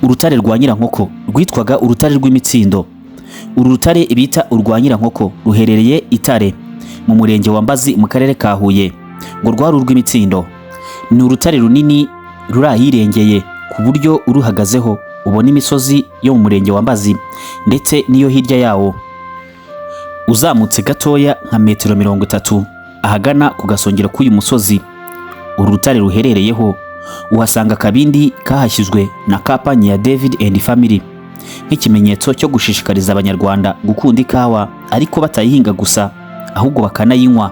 urutare rwa Nyirankoko rwitwaga urutare rw'imitsindo. Uru rutare bita urwa Nyirankoko ruherereye Itare mu murenge wa Mbazi mu karere ka Huye, ngo rwari urw'imitsindo. Ni urutare runini ruri ahirengeye ku buryo uruhagazeho ubona imisozi yo mu murenge wa Mbazi ndetse niyo hirya yawo. Uzamutse gatoya nka metero 30 ahagana ku gasongero k'uyu musozi uru rutare ruherereyeho, uhasanga akabindi kahashyizwe na kampani ya David and Family nk'ikimenyetso cyo gushishikariza abanyarwanda gukunda ikawa, ariko batayihinga gusa ahubwo bakanayinywa.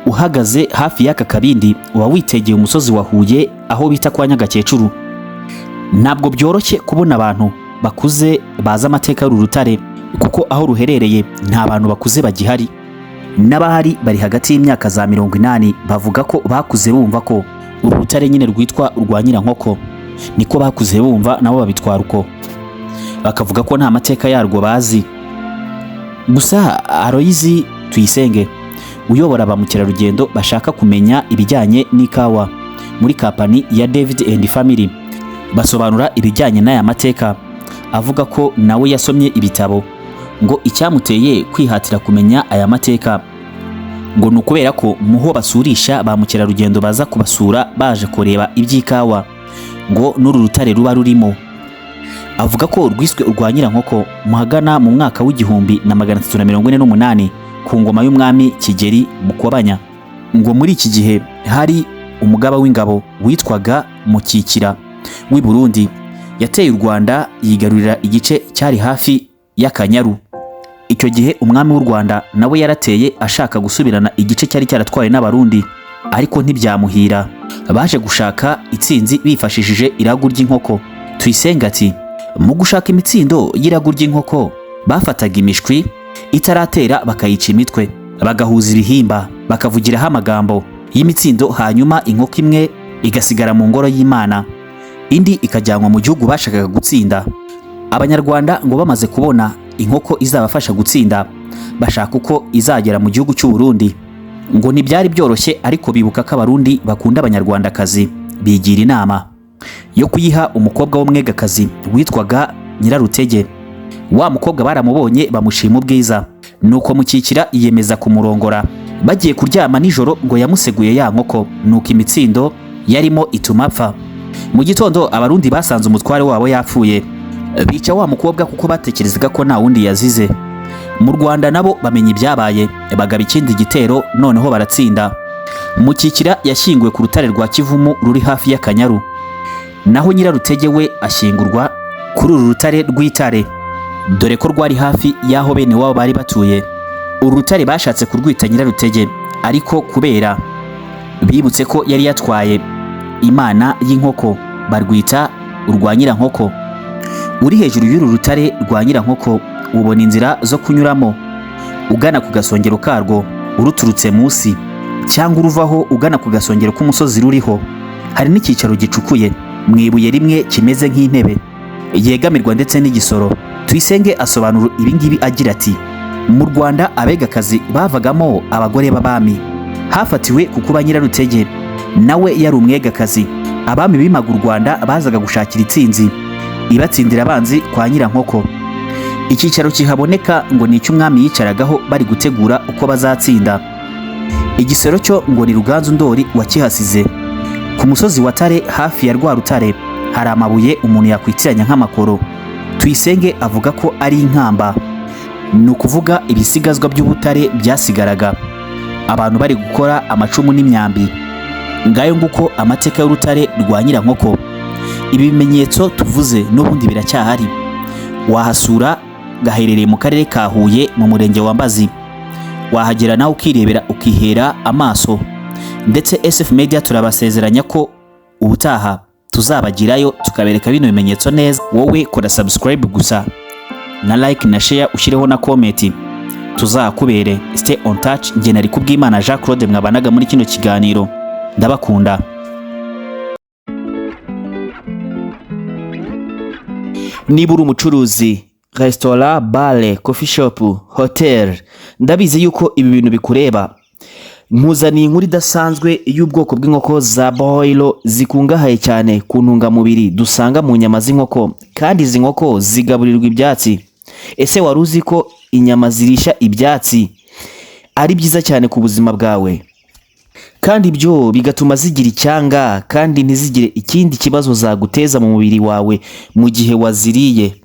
Uhagaze hafi y'aka kabindi uba witegeye umusozi wa Huye aho bita kwa Nyagakecuru. Ntabwo byoroshye kubona abantu bakuze bazi amateka y'uru rutare, kuko aho ruherereye nta bantu bakuze bagihari. N'abahari bari hagati y'imyaka za 80. Bavuga ko bakuze bumva ko uru rutare nyine rwitwa urwa Nyirankoko, niko bakuze bumva nabo babitwara uko, bakavuga ko nta mateka yarwo bazi. Gusa Aloyizi Tuyisenge uyobora ba mukerarugendo bashaka kumenya ibijyanye n'ikawa muri kampani ya David and Family, basobanura ibijyanye n'aya mateka, avuga ko nawe yasomye ibitabo, ngo icyamuteye kwihatira kumenya aya mateka ngo nukubera ko muho basurisha ba mukerarugendo baza kubasura baje kureba iby'ikawa, ngo n'uru rutare ruba rurimo. Avuga ko rwiswe urwa Nyirankoko muhagana mu mwaka w'igihumbi na 348 ku ngoma y'umwami Kigeli Mukobanya, ngo muri iki gihe hari umugaba w'ingabo witwaga Mukikira w'i Burundi yateye u Rwanda yigarurira igice cyari hafi y'Akanyaru. Icyo gihe umwami w'u Rwanda nawe yarateye ashaka gusubirana igice cyari cyaratwaye n'Abarundi, ariko ntibyamuhira. Baje gushaka itsinzi bifashishije iragu ry'inkoko. Tuyisenga ati mu gushaka imitsindo y'iragu ry'inkoko bafataga imishwi itaratera bakayica imitwe, bagahuza ibihimba, bakavugiraho amagambo y'imitsindo, hanyuma inkoko imwe igasigara mu ngoro y'Imana, indi ikajyanwa mu gihugu bashakaga gutsinda. Abanyarwanda ngo bamaze kubona inkoko izabafasha gutsinda, bashaka uko izagera mu gihugu cy'u Burundi. Ngo ntibyari byoroshye, ariko bibuka ko Abarundi bakunda Abanyarwandakazi, bigira inama yo kuyiha umukobwa w'umwegakazi witwaga Nyirarutege. Wa mukobwa baramubonye bamushima ubwiza, nuko Mukikira yiyemeza kumurongora. Bagiye kuryama nijoro ngo yamuseguye ya nkoko, nuko imitsindo yarimo ituma apfa. Mu gitondo Abarundi basanze umutware wabo yapfuye, bica wa mukobwa kuko batekerezaga ko nta wundi yazize. Mu Rwanda nabo bamenye ibyabaye, bagaba ikindi gitero, noneho baratsinda. Mukikira yashyinguwe ku rutare rwa Kivumu ruri hafi y'Akanyaru, naho Nyirarutege we ashyingurwa kuri uru rutare rw'Itare, dore ko rwari hafi y'aho bene wabo bari batuye. Uru rutare bashatse kurwita Nyirarutege, ariko kubera bibutse ko yari yatwaye Imana y'inkoko barwita urwa Nyirankoko. Uri hejuru y'uru rutare rwa Nyirankoko ubona inzira zo kunyuramo ugana ku gasongero karwo uruturutse munsi, cyangwa uruvaho ugana ku gasongero k'umusozi ruriho. Hari n'icyicaro gicukuye mu ibuye rimwe kimeze nk'intebe yegamirwa ndetse n'igisoro. Tuyisenge asobanura ibingibi agira ati mu Rwanda abegakazi bavagamo abagore b'abami, hafatiwe kukuba Nyirarutege nawe yari umwegakazi. Abami bimaga u Rwanda bazaga gushakira itsinzi ibatsindira abanzi kwa Nyirankoko. Icyicaro kihaboneka ngo ni cy'umwami yicaragaho bari gutegura uko bazatsinda. Igisoro cyo ngo ni Ruganzu Ndori wakihasize. Ku musozi wa Tare hafi ya rwa rutare hari amabuye umuntu yakwitiranya nk'amakoro. Tuyisenge avuga ko ari inkamba, ni ukuvuga ibisigazwa by'ubutare byasigaraga abantu bari gukora amacumu n'imyambi. Ngayo nguko amateka y'urutare rwa Nyirankoko. Ibi bimenyetso tuvuze n'ubundi biracyahari. Wahasura, gaherereye mu karere ka Huye mu murenge wa Mbazi. Wahagera nawe ukirebera ukihera amaso. Ndetse SF Media turabasezeranya ko ubutaha tuzabagirayo tukabereka bino bimenyetso neza. Wowe kora subscribe gusa na like na share, ushyireho na comment, tuzakubere. Stay on touch. Nge nari kubw'Imana Jean Claude mwabanaga muri kino kiganiro. Ndabakunda. Niba uri umucuruzi, restaurant, bar, coffee shop, hotel, ndabizi yuko ibi bintu bikureba. nkuzaniye inkuru idasanzwe y'ubwoko bw'inkoko za boilo zikungahaye cyane ku ntungamubiri dusanga mu nyama z'inkoko, kandi izi nkoko zigaburirwa ibyatsi. Ese wari uzi ko inyama zirisha ibyatsi ari byiza cyane ku buzima bwawe, kandi ibyo bigatuma zigira icyanga kandi ntizigire ikindi kibazo zaguteza mu mubiri wawe mu gihe waziriye?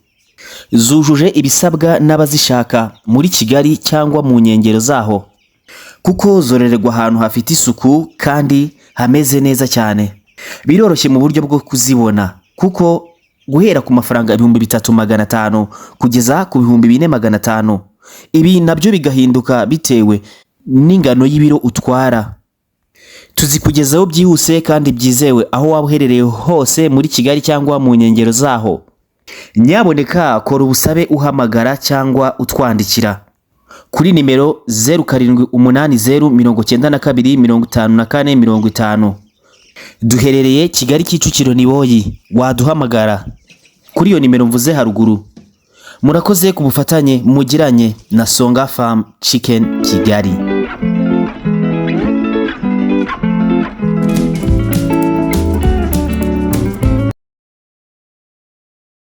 Zujuje ibisabwa n'abazishaka muri Kigali cyangwa mu nkengero zaho, kuko zororerwa ahantu hafite isuku kandi hameze neza cyane. Biroroshye mu buryo bwo kuzibona, kuko guhera ku mafaranga 3,500 kugeza ku 4,500. Ibi nabyo bigahinduka bitewe n'ingano y'ibiro utwara. Tuzikugezaho byihuse kandi byizewe aho waba uherereye hose muri Kigali cyangwa mu nkengero zaho. Nyaboneka kora ubusabe uhamagara cyangwa utwandikira kuri nimero 0780925450. Duherereye Kigali Kicukiro Niboyi. Waduhamagara kuri iyo nimero mvuze haruguru. Murakoze ku bufatanye mugiranye na Songa Farm Chicken Kigali.